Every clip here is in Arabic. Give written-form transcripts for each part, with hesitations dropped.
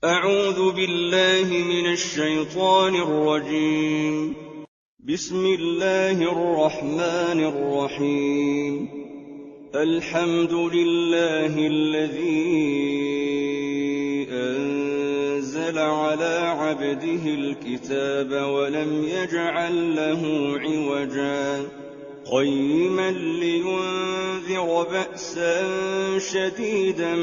أعوذ بالله من الشيطان الرجيم. بسم الله الرحمن الرحيم. الحمد لله الذي أنزل على عبده الكتاب ولم يجعل له عوجا قيما لينذر بأسا شديدا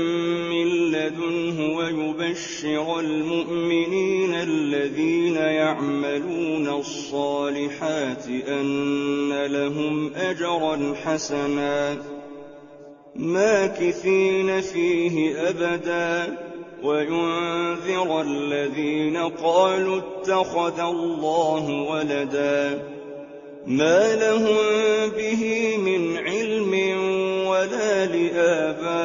من لدنه ويبشر المؤمنين الذين يعملون الصالحات أن لهم أجرا حسنا ماكثين فيه أبدا وينذر الذين قالوا اتخذ الله ولدا ما لهم به من علم ولا لآبائهم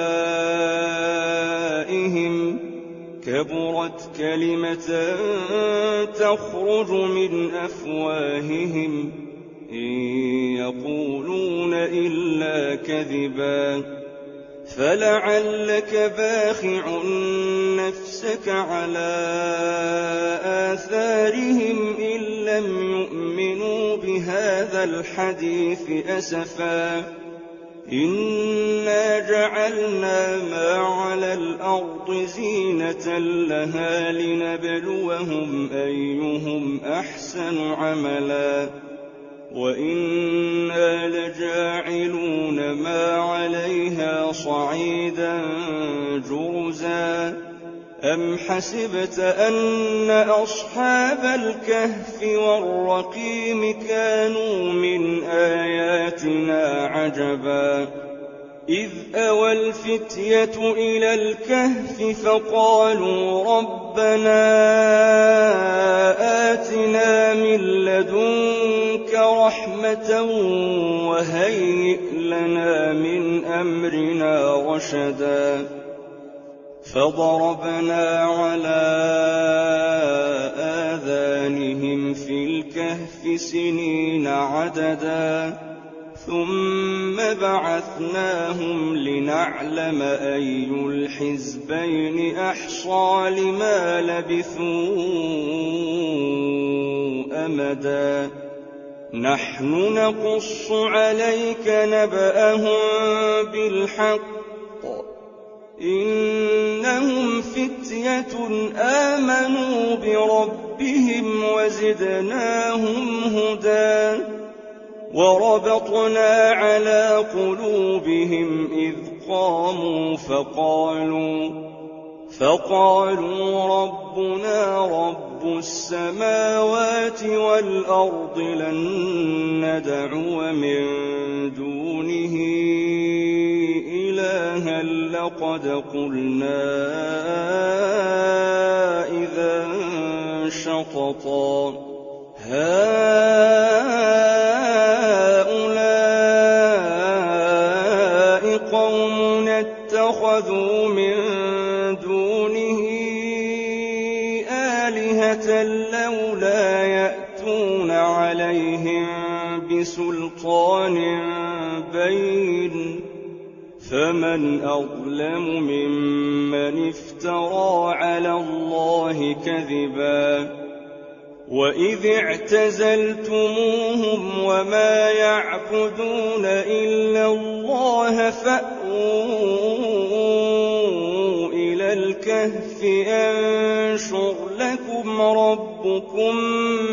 كبرت كلمة تخرج من أفواههم إن يقولون إلا كذبا فلعلك باخع نفسك على آثارهم إن لم يؤمنوا بهذا الحديث أسفا إنا جعلنا ما على الأرض زينة لها لنبلوهم أيهم أحسن عملا وإنا لجاعلون ما عليها صعيدا جرزا أم حسبت أن أصحاب الكهف والرقيم كانوا من آياتنا عجبا إذ أوى الفتية إلى الكهف فقالوا ربنا آتنا من لدنك رحمة وهيئ لنا من أمرنا رشدا فضربنا على آذانهم في الكهف سنين عددا ثم بعثناهم لنعلم أي الحزبين أحصى لما لبثوا أمدا نحن نقص عليك نبأهم بالحق إنهم فتية آمنوا بربهم وزدناهم هدى وربطنا على قلوبهم إذ قاموا فقالوا ربنا رب السماوات والأرض لن ندعو من دونه إلها لقد قلنا إذا شططا هؤلاء قوم اتخذوا من دونه آلهة لولا يأتون عليهم بسلطان بين فمن أظلم ممن افترى على الله كذبا وإذ اعتزلتموهم وما يعبدون إلا الله فأووا إلى الكهف ينشر لكم ربكم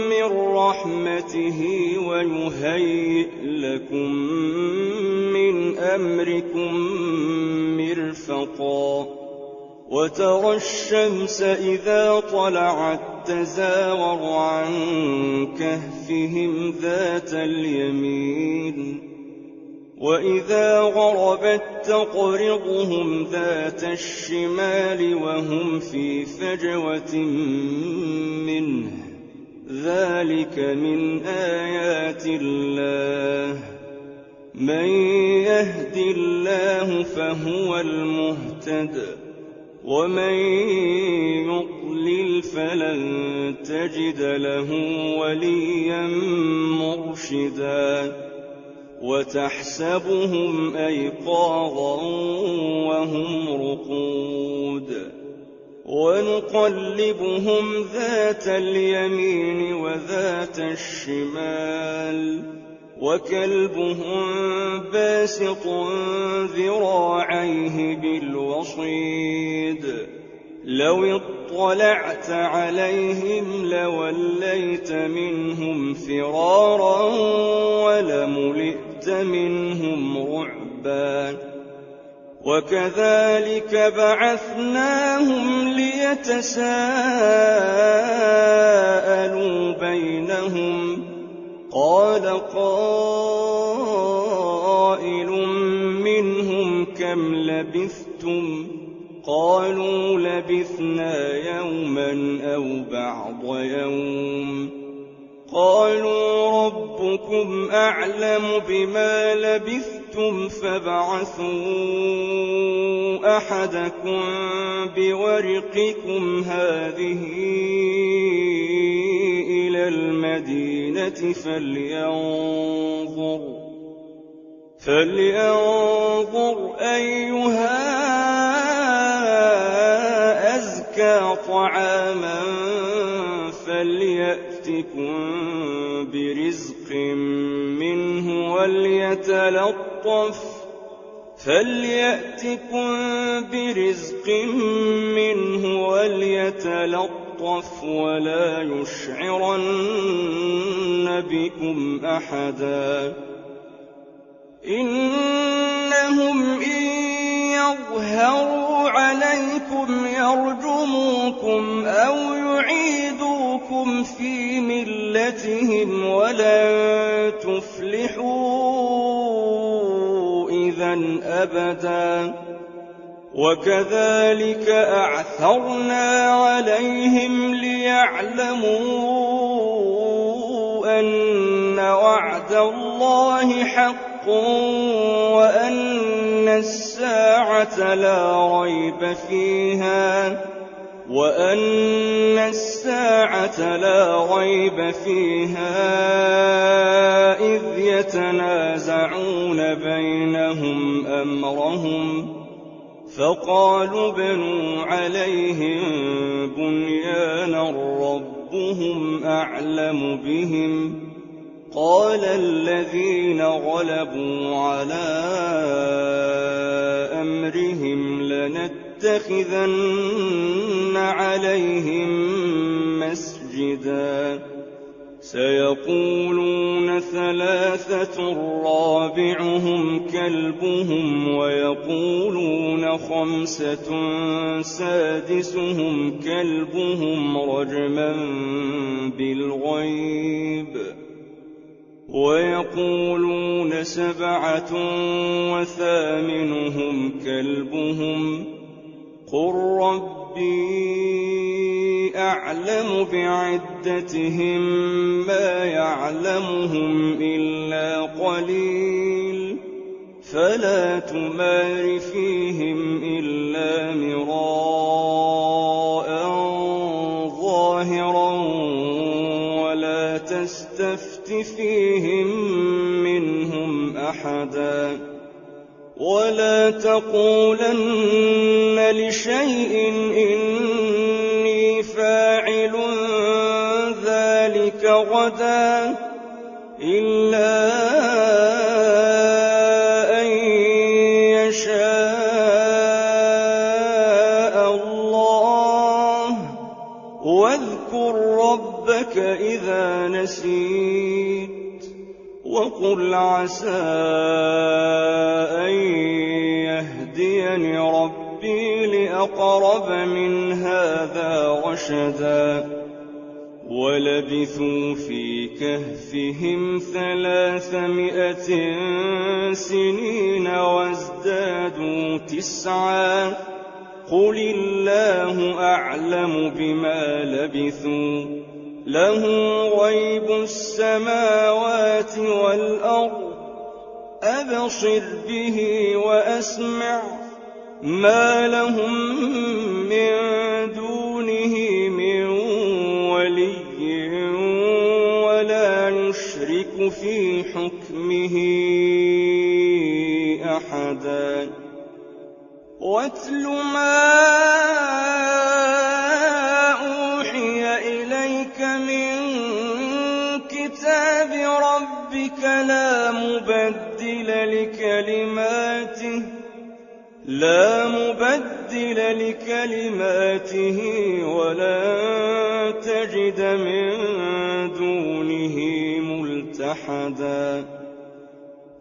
من رحمته ويهيئ لكم من أمركم مرفقا وترى الشمس إذا طلعت تزاور عن كهفهم ذات اليمين وإذا غربت تقرضهم ذات الشمال وهم في فجوة منه ذلك من آيات الله من يهد الله فهو المهتد ومن يضلل فلن تجد له وليا مرشدا وتحسبهم أيقاظا وهم رقود ونقلبهم ذات اليمين وذات الشمال وكلبهم باسط ذراعيه بالوصيد لو اطلعت عليهم لوليت منهم فرارا ولملئت منهم رعبا وكذلك بعثناهم ليتساءلوا بينهم قال قائل منهم كم لبثتم قالوا لبثنا يوما أو بعض يوم قالوا ربكم أعلم بما لبثتم فابعثوا أحدكم بورقكم هذه إلى المدينة فلينظر أيها أزكى طعاما فليأتكم برزق منه وليتلطف ولا يشعرن بكم أحدا إنهم إن يظهروا عليكم يرجموكم أو يعيدوكم في ملتهم ولن تفلحوا إذن أبدا وكذلك أعثرنا عليهم ليعلموا أن وعد الله حق وأن الساعة لا ريب فيها إذ يتنازعون بينهم أمرهم فقالوا ابنوا عليهم بنيانا ربهم أعلم بهم قال الذين غلبوا على أمرهم لنتخذن عليهم مسجدا سيقولون ثلاثة رابعهم كلبهم ويقولون خمسة سادسهم كلبهم رجما بالغيب ويقولون سبعة وثامنهم كلبهم قل ربي أعلم بعدتهم ما يعلمهم إلا قليل فلا تمار فيهم إلا مراء ظاهرا ولا تستفت فيهم منهم أحدا ولا تقولن لشيء إني فاعل ذلك غدا إلا أن يشاء الله واذكر ربك إذا نسيت وقل عسى أن يهديني ربي لأقرب من هذا رشدا ولبثوا في كهفهم 300 سنين وازدادوا 9 قل الله أعلم بما لبثوا له غيب السماوات والأرض أبصر به وأسمع ما لهم من دونه من ولي ولا يشرك في حكمه أحدا واتل ما ربك لا مبدل لكلماته ولن تجد من دونه ملتحدا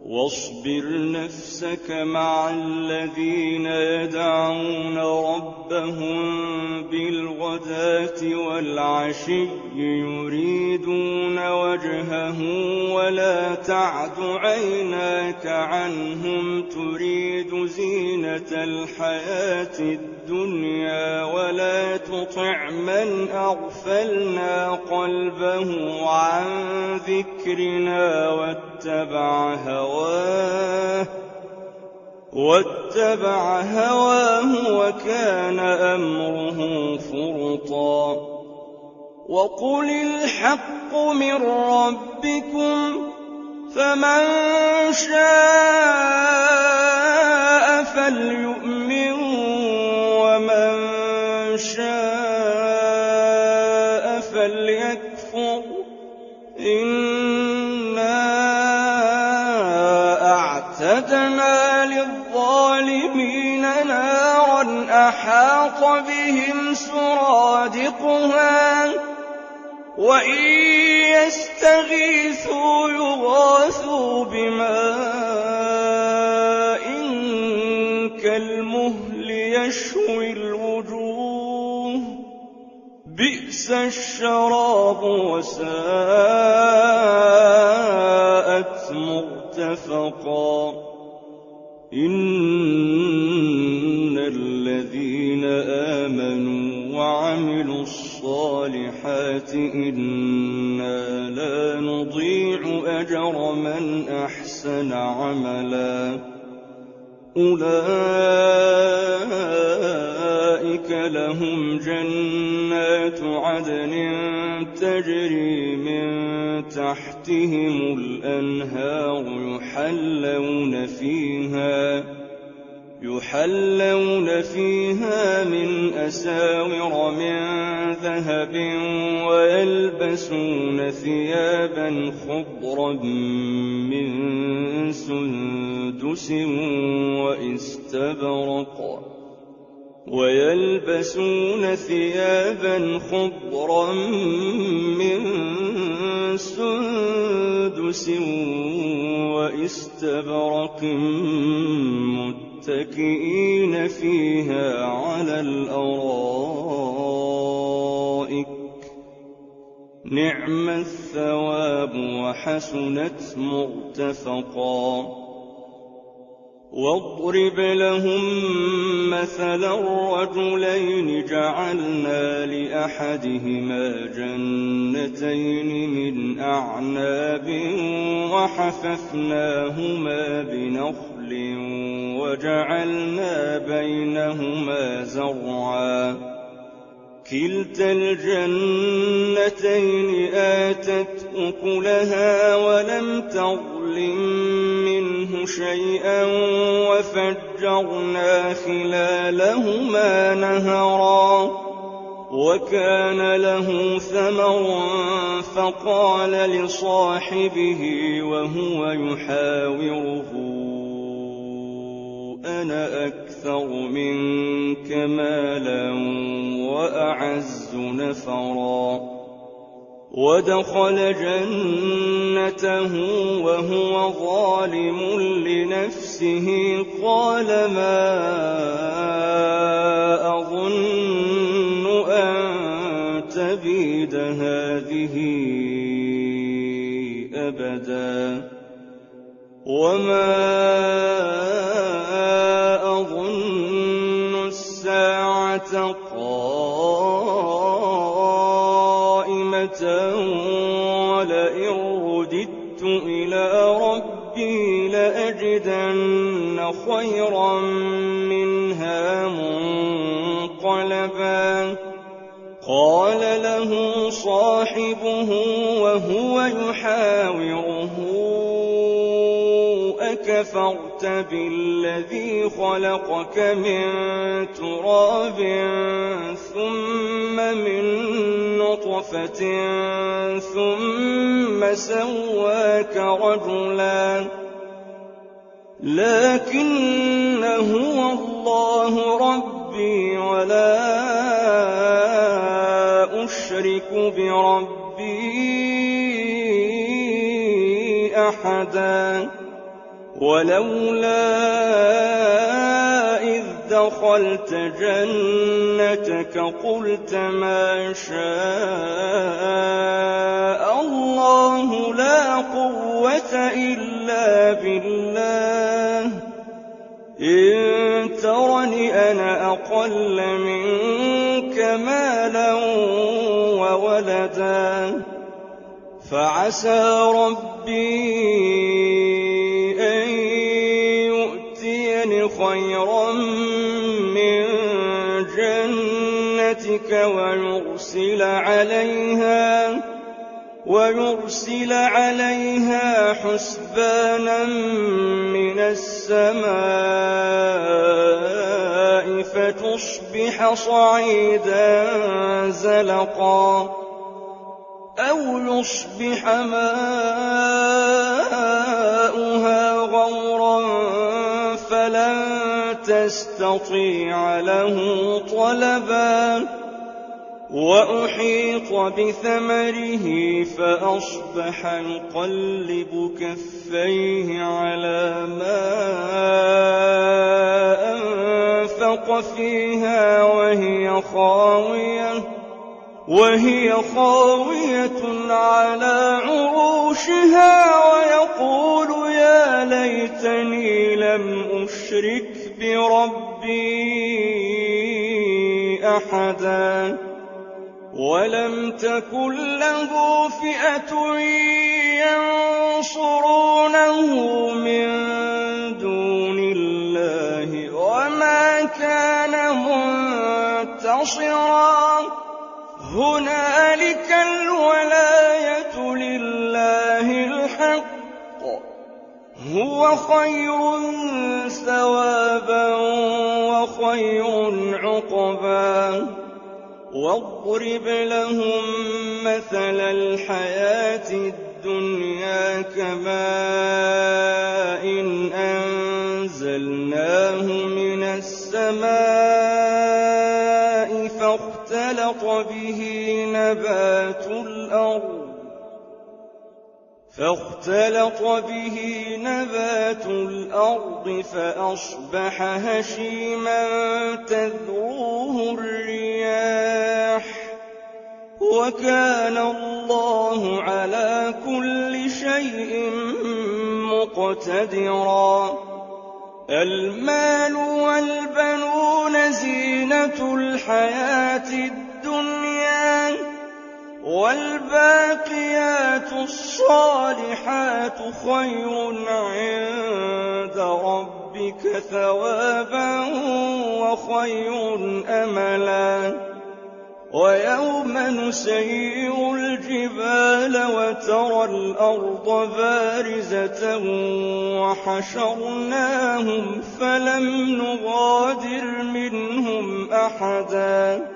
واصبر نفسك مع الذين يدعون ربهم بالغداة والعشي يريدون وجهه ولا تعد عيناك عنهم تريد زينة الحياة الدنيا ولا تطع من أغفلنا قلبه عن ذكرنا واتبع هواه وكان أمره فرطا وقل الحق من ربكم فمن شاء فليؤمن ومن شاء فليكفر أعتدنا للظالمين نارا أحاط بهم سرادقها وإن يستغيثوا يغاثوا بماء كالمهل يشوي الوجوه بئس الشراب وساءت مرتفقا إن الذين آمنوا وعملوا الصالحات إنا لا نضيع أجر من أحسن عملا أولئك لهم جنات عدن تجري من تحتهم الأنهار يحلون فيها من أساور من ذهب ويلبسون ثيابا خضرا من سندس واستبرق متكئين فيها على الأرائك نعم الثواب وحسنت مرتفقا واضرب لهم مثلا الرجلين جعلنا لأحدهما جنتين من أعناب وحففناهما بنخل وجعلنا بينهما زرعا كلتا الجنتين آتت أكلها ولم تظلم منه شيئا وفجرنا خلالهما نهرا وكان له ثمر فقال لصاحبه وهو يحاوره أنا أكثر منك مالا وأعز نفرا ودخل جنته وهو ظالم لنفسه قال ما أظن أن تبيد هذه أبدا وما أظن الساعة قائمة ولئن رددت إلى ربي لأجدن خيرا منها منقلبا قال له صاحبه وهو يحاوره أكفرت بالذي خلقك من تراب ثم من نطفة ثم سواك رجلا لكن هو الله ربي ولا أشرك بربي أحدا ولولا إذ دخلت جنتك قلت ما شاء الله لا قوة إلا بالله إن ترني أنا أقل منك مالا وولدا فعسى ربي أن يؤتيني خيرا من جنتك ويرسل عليها حسبانا من السماء فتصبح صعيدا زلقا أو يصبح ماؤها غورا فلن تستطيع له طلبا وأحيط بثمره فأصبح يقلب كفيه على ما أنفق فيها وهي خاوية على عروشها ويقول يا ليتني لم أشرك بربي أحدا ولم تكن له فئة ينصرونه من دون الله وما كان منتصرا هنالك الولاية لله الحق هو خير ثوابا وخير عقبا واضرب لهم مثل الحياة الدنيا كماء أنزلناه من السماء فاختلط به نبات الأرض فأصبح هشيما تذروه الرياح وكان الله على كل شيء مقتدرا المال والبنون زينة الحياة الدنيا والباقيات الصالحات خير عند ربك ثوابا وخير أملا ويوم نسير الجبال وترى الأرض بارزة وحشرناهم فلم نغادر منهم أحدا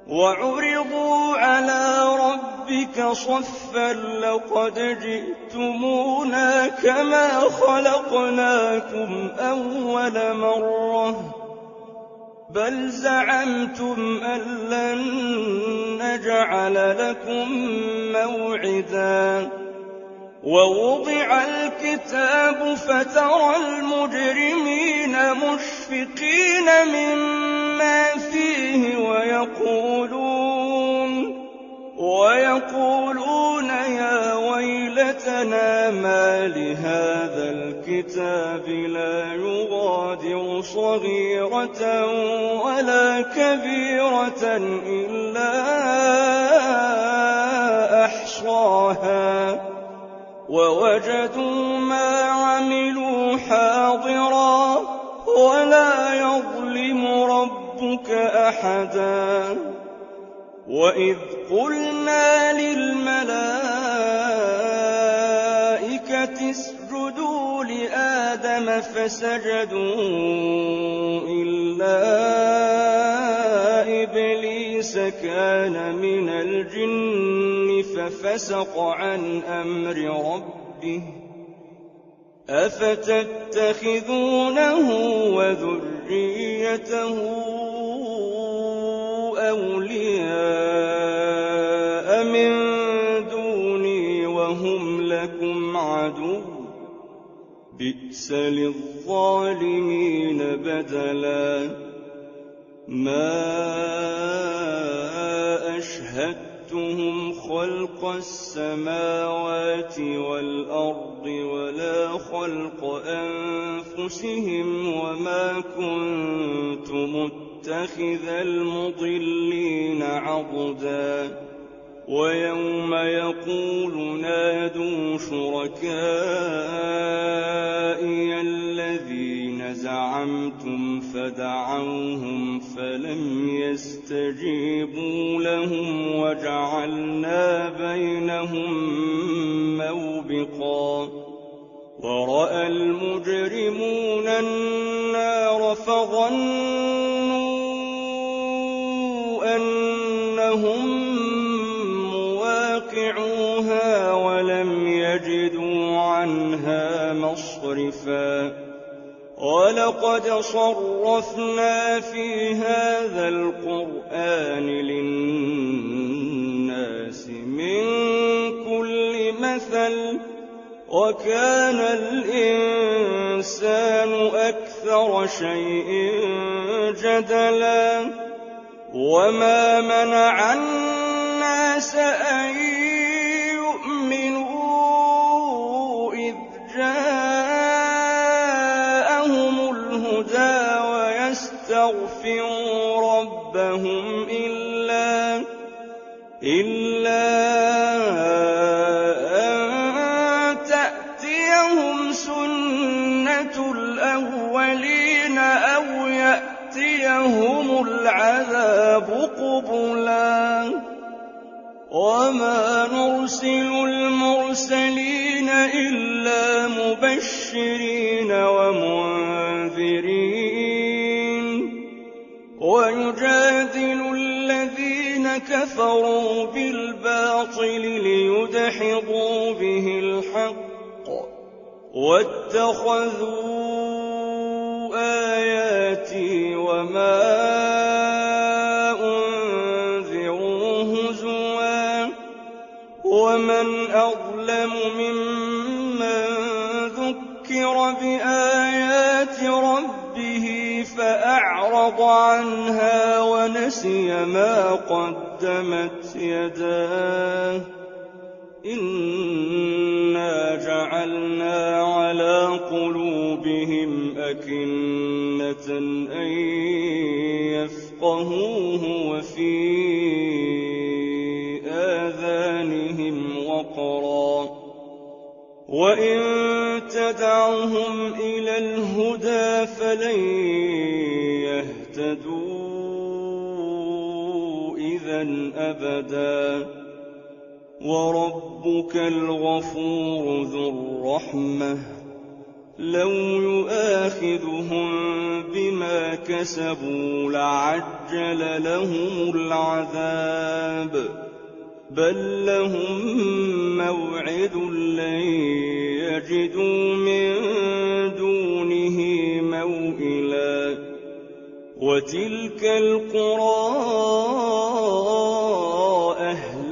وعرضوا على ربك صفا لقد جئتمونا كما خلقناكم أول مرة بل زعمتم أن لن نجعل لكم موعدا ووضع الكتاب فترى المجرمين مشفقين مما فيه ويقولون يا ويلتنا ما لهذا الكتاب لا يغادر صغيرة ولا كبيرة إلا أحصاها ووجدوا ما عملوا حاضرا ولا يظلم ربك أحدا وإذ قلنا للملائكة اسجدوا لآدم فسجدوا إلا إبليس كان من الجن ففسق عن أمر ربه أفتتخذونه وذريته أولياء من دوني وهم لكم عدو بئس للظالمين بدلا ما أشهدتهم خلق السماوات والأرض ولا خلق أنفسهم وما كنت متخذ المضلين عضدا ويوم يقول نادوا شركائي الذين زعمتم فدعوهم فلم يستجيبوا لهم وجعلنا بينهم موبقا ورأى المجرمون النار فظنوا أنهم مواقعوها ولم يجدوا عنها مصرفا ولقد صرفنا في هذا القرآن للناس من كل مثل وكان الإنسان أكثر شيء جدلا وما منع الناس أن يؤمنوا إذ جاءهم الهدى ويستغفروا ربهم إلا أن تأتيهم سنة الأولين أو يأتيهم العذاب قبلا وما نرسل المرسلين إلا مبشرين ومنذرين ويجادل الذين كفروا بالباطل ليدحضوا به الحق واتخذوا آياتي وما أنذروا هزوا ومن أظلم ممن ذكر بآيات ربه فأعرض عنها ونسي ما قدمت يداه إنا جعلنا على قلوبهم أكنة أن يفقهوه وفي آذانهم وقرا وإن تدعهم إلى الهدى فلن يهتدوا إذا أبدا وربك الغفور ذو الرحمة لو يؤاخذهم بما كسبوا لعجل لهم العذاب بل لهم موعد لن يجدوا من دونه موئلا وتلك القرى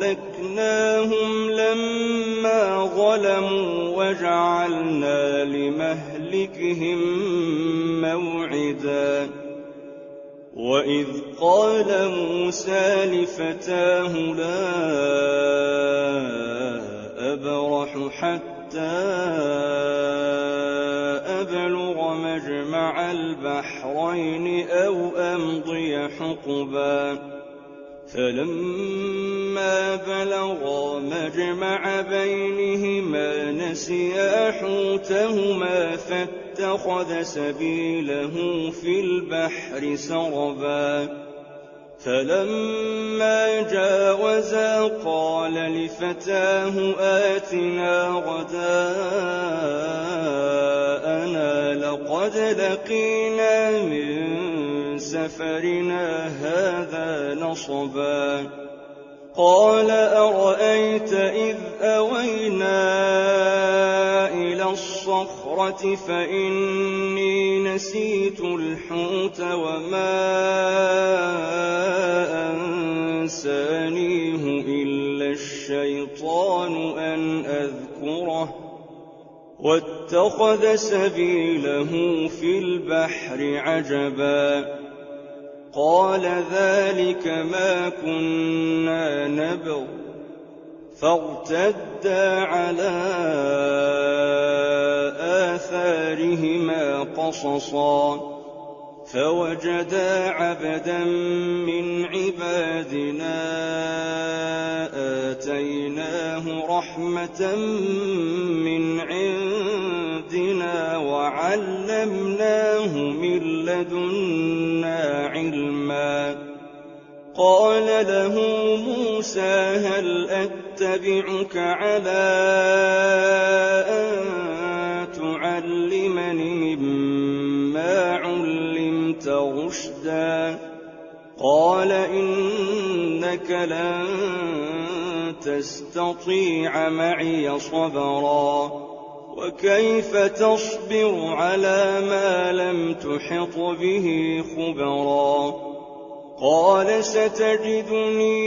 أهلكناهم لما ظلموا وجعلنا لمهلكهم موعدا وإذ قال موسى لفتاه لا أبرح حتى أبلغ مجمع البحرين أو أمضي حقبا فلما بلغا مجمع بينهما نسيا حوتهما فاتخذ سبيله في البحر سربا فلما جاوزا قال لفتاه آتنا غداءنا لقد لقينا من سفرنا هذا نصبا قال أرأيت إذ أوينا إلى الصخرة فإني نسيت الحوت وما أنسانيه إلا الشيطان أن أذكره واتخذ سبيله في البحر عجبا قال ذلك ما كنا نبغ فارتدا على آثارهما قصصا فوجدا عبدا من عبادنا آتيناه رحمة من عندنا وعلمناه من لدنا علما قال له موسى هل أتبعك على أن تعلمني مما علمت رشدا قال إنك لن تستطيع معي صبرا وكيف تصبر على ما لم تحط به خبرا قال ستجدني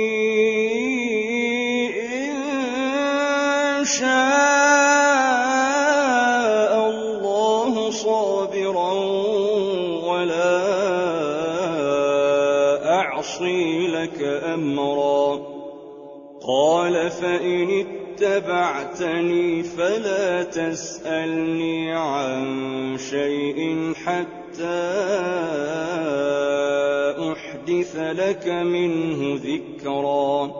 إن شاء الله صابرا ولا أعصي لك أمرا قال فإن اتبعتني فلا تسألني عن شيء حتى أحدث لك منه ذكرا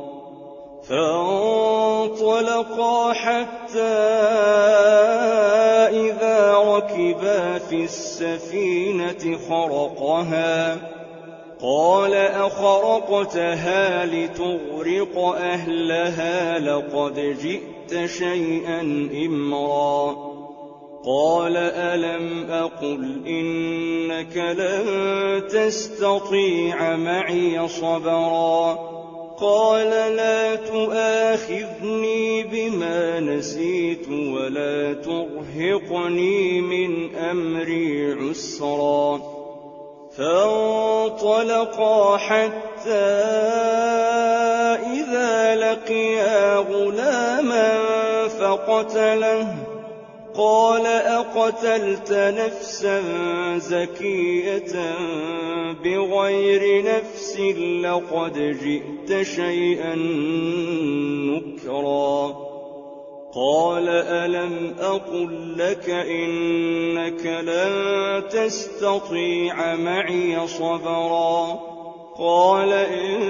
فانطلقا حتى إذا ركبا في السفينة خرقها قال أخرقتها لتغرق أهلها لقد جئت شيئا إمرا قال ألم أقل إنك لن تستطيع معي صبرا قال لا تؤاخذني بما نسيت ولا ترهقني من أمري عسرا فانطلقا حتى إذا لقيا غلاما فقتله قال أقتلت نفسا زكية بغير نفس لقد جئت شيئا نكرا قال ألم أقل لك إنك لن تستطيع معي صبرا قال إن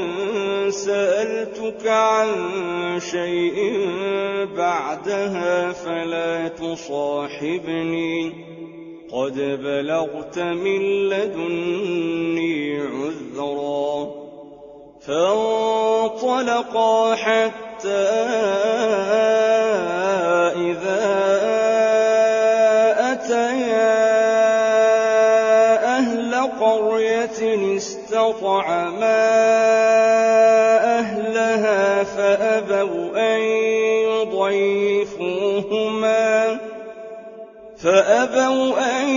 سألتك عن شيء بعدها فلا تصاحبني قد بلغت من لدني عذرا فانطلقا حتى إذا أتيا أهل قرية استطعما أهلها فأبوا أن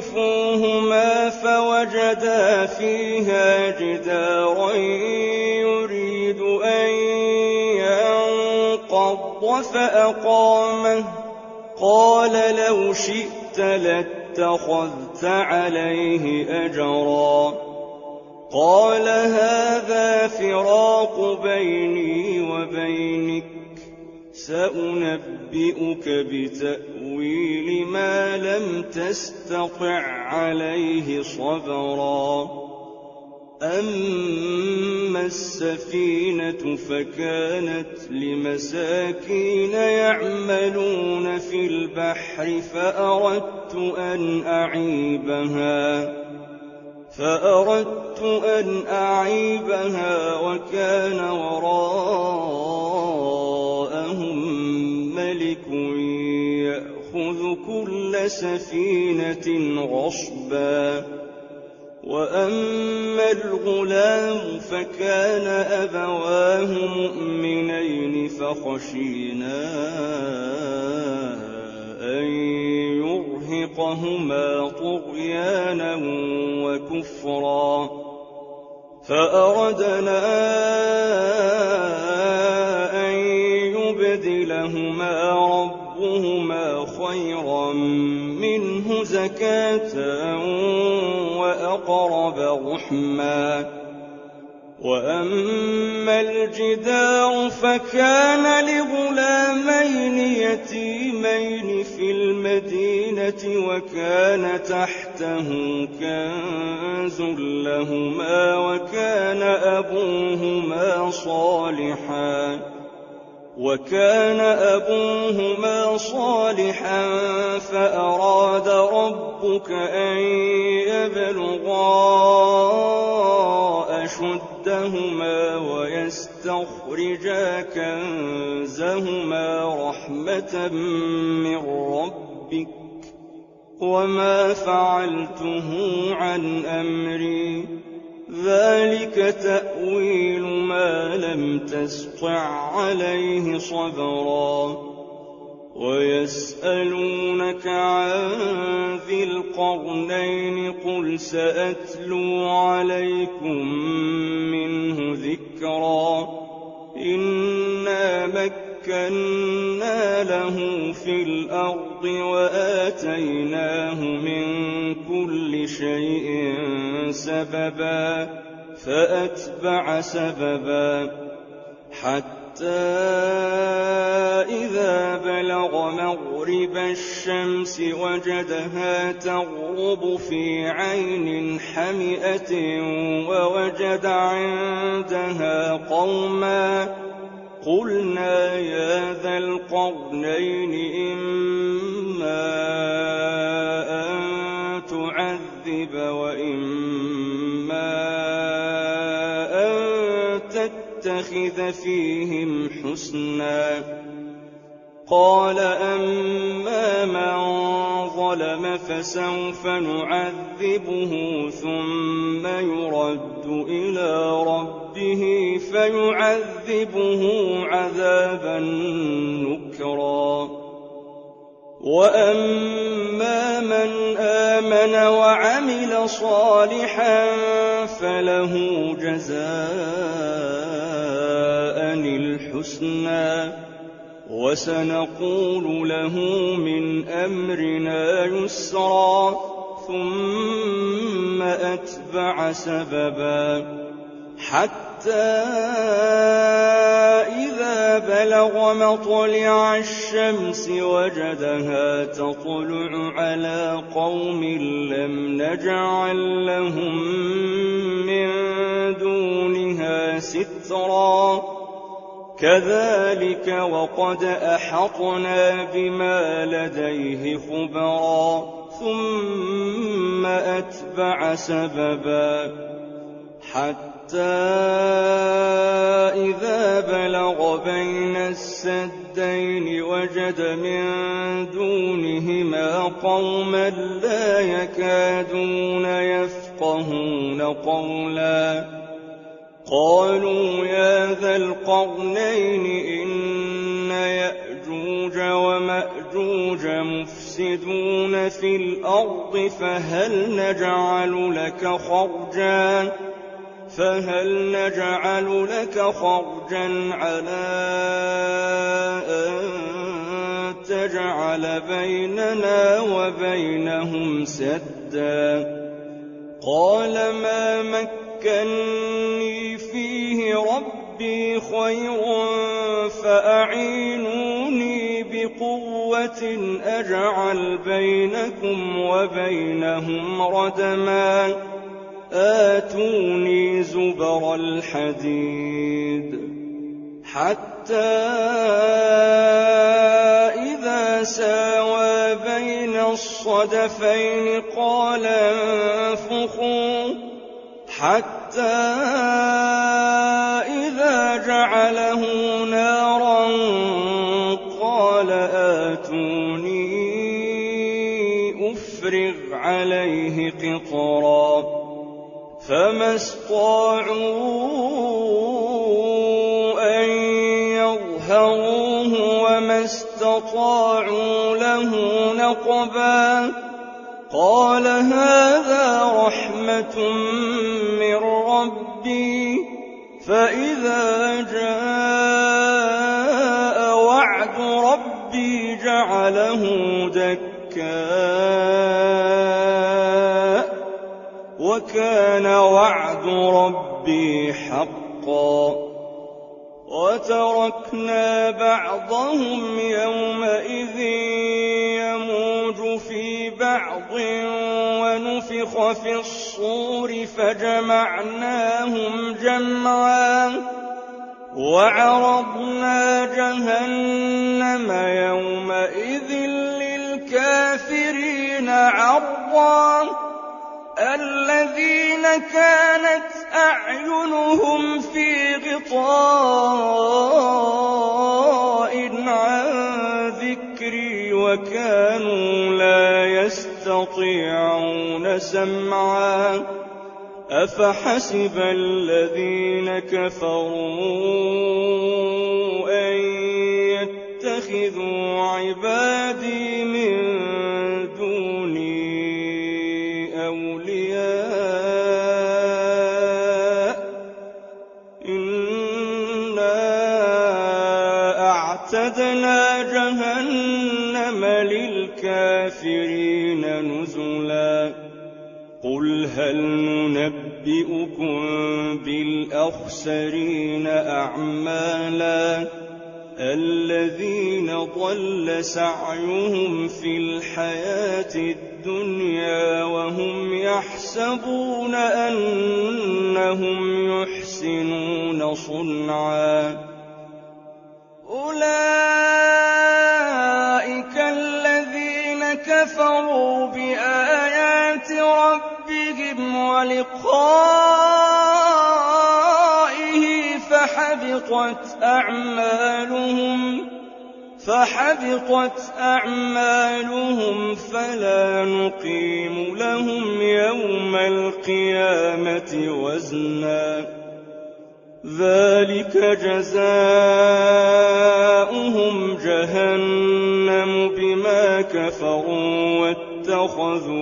يضيفوهما فوجدا فيها جدارا يريد أن ينقض فأقامه قال لو شئت لاتخذت عليه أجرا قال هذا فراق بيني وبينك سأنبئك بتأويل ما لم تستطع عليه صبرا أما السفينة فكانت لمساكين يعملون في البحر فأردت أن أعيبها وكان وراءهم ملك يأخذ كل سفينة غصبا وأما الغلام فكان أبواه مؤمنين فخشينا أن يرهقهما طغيانا وكفرا فأردنا أن يبدلهما ربهما خيرا منه زكاة وأقرب رحما وأما الجدار فكان لغلامين يتيمين في المدينة وكان تحته كنز لهما وكان أبوهما صالحا فأراد ربك أن يبلغا أشدهما ويستخرجا كنزهما رحمة من ربك وما فعلته عن أمري ذلك تأويل ما لم تسطع عليه صبرا ويسألونك عن ذي القرنين قل سأتلو عليكم منه ذكرا إنا مكنا له في الأرض وآتيناه من كل شيء سببا فأتبع سببا حتى إذا بلغ مغرب الشمس وجدها تغرب في عين حمئة ووجد عندها قوما قلنا يا ذا القرنين إما أن تعذب وإما أن تتخذ فيهم حسنا قال أما من ظلم فسوف نعذبه ثم يرد إلى ربه فيعذبه عذابا نكرا وأما من آمن وعمل صالحا فله جزاء الحسنى وسنقول له من أمرنا يسرا ثم أتبع سببا حتى إذا بلغ مطلع الشمس وجدها تطلع على قوم لم نجعل لهم من دونها سترا كذلك وقد أحطنا بما لديه خبرا ثم أتبع سببا حتى إذا بلغ بين السدين وجد من دونهما قوما لا يكادون يفقهون قولا قالوا يا ذا القرنين إن يأجوج ومأجوج مفسدون في الأرض فهل نجعل لك خرجا على أن تجعل بيننا وبينهم سدا قال ما مكني فيه ربي خير فأعينوني بقوة أجعل بينكم وبينهم ردما آتوني زبر الحديد حتى إذا ساوى بين الصدفين قال انفخوا حتى إذا جعله نارا قال آتوني أفرغ عليه قطرا فما استطاعوا أن يظهروه وما استطاعوا له نقبا قال هذا رحمة من ربي فإذا جاء وعد ربي جعله دكاء وكان وعد ربي حقا وتركنا بعضهم يومئذ يموج في بعض ونفخ في الصور فجمعناهم جمعا وعرضنا جهنم يومئذ للكافرين عرضا الذين كانت أعينهم في غطاء عن ذكري وكانوا لا يستطيعون سمعا أفحسب الذين كفروا أن يتخذوا عبادي من دوني أولياء إنا أعتدنا جهنم للكافرين نزلا قل هل ننبئكم بالأخسرين أعمالا الذين ضل سعيهم في الحياة الدنيا وهم يحسبون أنهم يحسنون صنعا أولئك الذين كفروا بآيات ربهم ولقائه فحبطت أعمالهم فلا نقيم لهم يوم القيامة وزنا ذلك جزاؤهم جهنم بما كفروا واتخذوا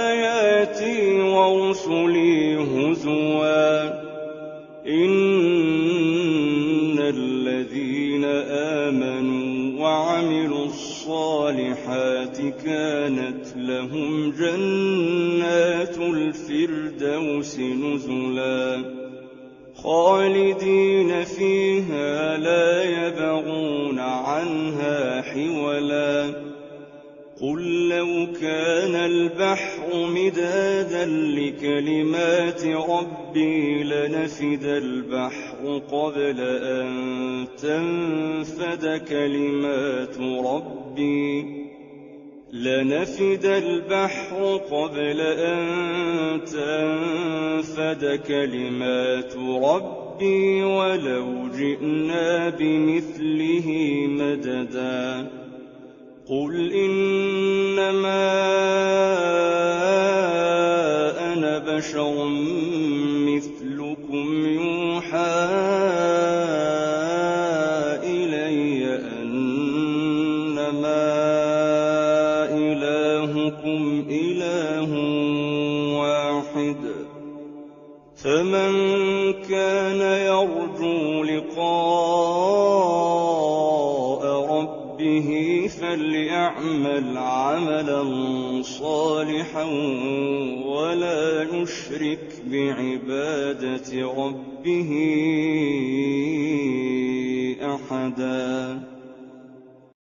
آياتي ورسلي هزوا إن الذين آمنوا وعملوا الصالحات كانت لهم جنات الفردوس نزلا خالدين فيها لا يبغون عنها حولا قل لو كان البحر مدادا لكلمات ربي لنفد البحر قبل أن تنفد كلمات ربي ولو جئنا بمثله مددا قل إنما أنا بشر مثلكم يوحى إلي أنما إلهكم إله واحد فمن كان يرجو لقاء ربه فليعمل عملا صالحا ولا يشرك بعبادة ربه أحدا